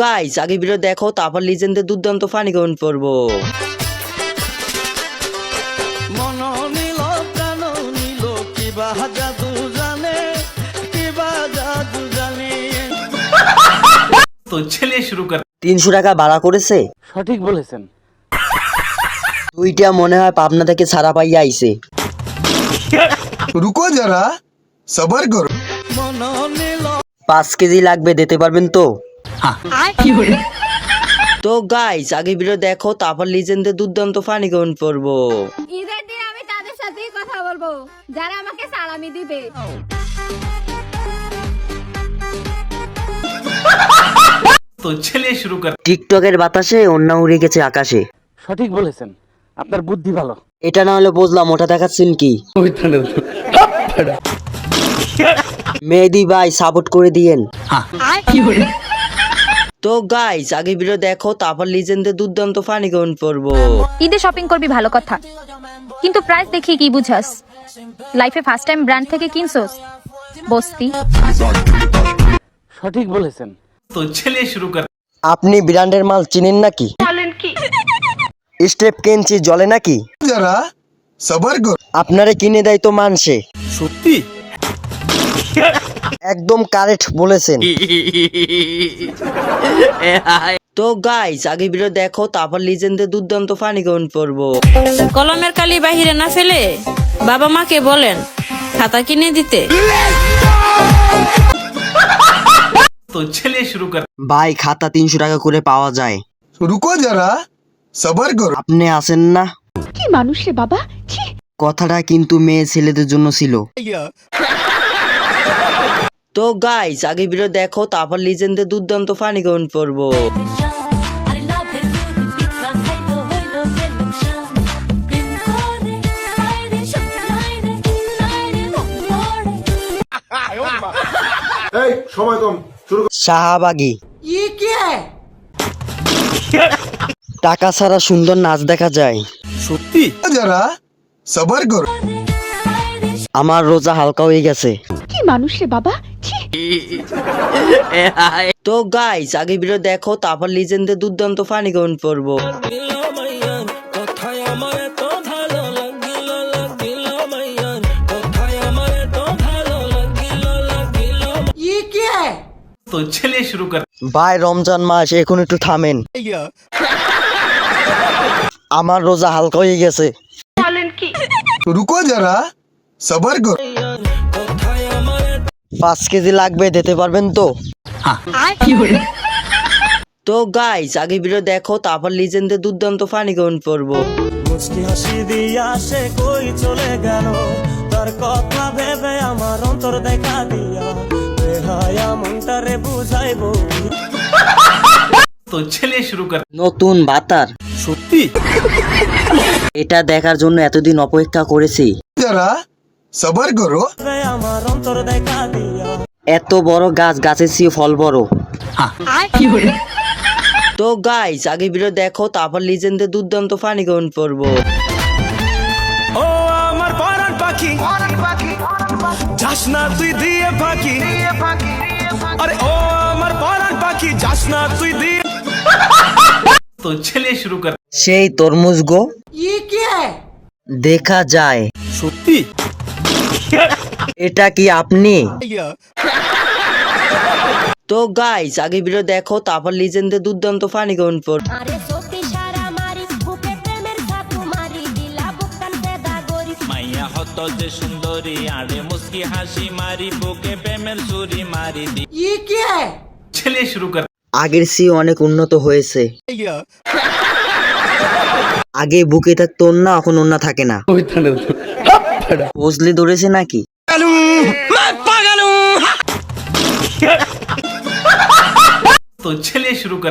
Guys আগে video দেখো তারপর লিজেন্ডের দুর্দান্ত ফানি কমেন্ট পড়বো। তো চলিয়ে শুরু কর। 300 টাকা ভাড়া করেছে। সঠিক বলেছেন। দুইটা মনে হয় পাবনা থেকে ছাড়া পাইয়া আইছে। रुको जरा सबर करो। 5 কেজি লাগবে, দিতে পারবেন তো? তো গাইস আগে ভিডিও দেখো তারপর লিজেন্ডের দুর্দান্ত ফানি কমেন্ট পড়বো। ঈদের দিন আমি তাদের সাথেই কথা বলবো যারা আমাকে সালামি দিবে। তো চলিয়ে শুরু কর। টিকটকের বাতাসে অন্য উড়ে গেছে আকাশে। সঠিক বলেছেন, আপনার বুদ্ধি ভালো। এটা না হলে বুঝলাম ওটা দেখাচ্ছেন কি? মেহেদি ভাই সাপোর্ট করে দিয়েন। তো গাইস আগে ভিডিও দেখো তারপর লিজেন্ডের দুর্দান্ত ফানি কমেন্ট পড়বো। ঈদে শপিং করবি ভালো কথা, কিন্তু প্রাইস দেখি কি বুঝাস? লাইফে ফার্স্ট টাইম ব্র্যান্ড থেকে কিনছস? বস্তি। সঠিক বলেছেন। তো চলিয়ে শুরু কর। আপনি ব্র্যান্ডের মাল চিনেন নাকি? স্টেপ কিনছি জলে নাকি? जरा सबर करो। আপনারে কিনে দেয় তো মানসে। সত্যি? একদম কারেক্ট বলেছেন। তো গাইস আগে ভিডিও দেখো তারপর লিজেন্ডের দুর্দান্ত ফানি কমেন্ট পড়বো। কলমের কালি বাহিরে না ফেলে বাবা মাকে বলেন খাতা কিনে দিতে। তো চলিয়ে শুরু কর। ভাই খাতা 300 টাকা করে পাওয়া যায়। रुको जरा सबर करो। আপনি আছেন না? কি মানুষ রে বাবা। কথাটা কিন্তু মেয়ে ছেলেদের জন্য ছিল। তো গাইস আগে ভিডিও দেখো তারপর লিজেন্ডের দুর্দান্ত ফানি কমেন্ট পড়বো। শাহবাগী টাকা ছাড়া সুন্দর নাচ দেখা যায়। সত্যি? जरा सबर करो। আমার রোজা হালকা হয়ে গেছে। কি মানুষ রে বাবা। তো গাইস আগে ভিডিও দেখো তারপর লিজেন্ডের দুর্দান্ত ফানি কমেন্ট পড়বো। তো চলিয়ে শুরু কর। ভাই রমজান মাস, এখন একটু থামেন। আমার রোজা হালকা হয়ে গেছে। रुको जरा सबर करो। 5 কেজি লাগবে, দিতে পারবেন তো? তো গাইস আগে ভিডিও দেখো তারপর লিজেন্ডের দুর্দান্ত ফানি কমেন্ট পড়বো। মুচকি হাসি দিয়া সে কই চলে গেল, তার কথা ভেবে আমার অন্তর দেখা দিয়া বেহায়া মনটারে বুঝাইবো। তো চলিয়ে শুরু কর। নতুন ভাতার। সত্যি? এটা দেখার জন্য এতদিন অপেক্ষা করেছি। जरा सबर करो। আমার অন্তর দেখা দিয়া এত বড় গাছ, গাছের চেয়ে ফল বড়। তো গাইস আগে ভিডিও দেখো তারপর লিজেন্ডের দুর্দান্ত ফানি কমেন্ট পড়বো। ও আমার পরাণ পাখি যাস না তুই দিয়ে ফাঁকি, আরে ও আমার পরাণ পাখি যাস না তুই দিয়ে। তো চলিয়ে শুরু কর। সেই তরমুজ গো দেখা যায়। সত্যি? এটা কি আপনি? তো গাইস আগে ভিডিও দেখো তারপর লিজেন্ডের দুর্দান্ত ফানি কমেন্ট পড়বো। মাইয়া হত যে সুন্দরী আড়ে মুস্কি হাসি মারি বুকে প্রেমের চুরি মারি দি। চলিয়ে শুরু কর। আগের চেয়ে অনেক উন্নত হয়েছে। আগে বুকে থাকতো ওন্না, এখন ওন্না থাকে না। বুঝলি ধরেছে নাকি? তো চলিয়ে শুরু কর।